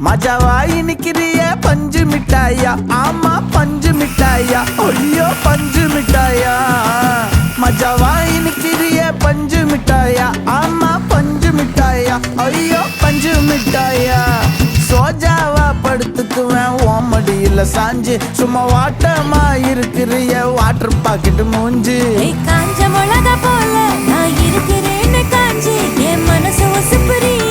மஜாவாய் நிக்கிறிய பஞ்சு மிட்டாயா, ஆமா பஞ்சு மிட்டாயா, ஐயோ பஞ்சு மிட்டாயா. மஜாவாய் நிக்கிறிய பஞ்சு மிட்டாயா, ஆமா பஞ்சு மிட்டாயா, ஐயோ பஞ்சு மிட்டாயா. சோஜாவா படுத்துக்குவேன் ஓமடியில சாஞ்சு, சும்மா வாட்டமா இருக்கிறிய வாட்டர் பாக்கெட் மூஞ்சு. காஞ்ச மிளகா போல நான் இருக்கிறேன்னு காஞ்சி என் மனசு ஒசுப்புறிய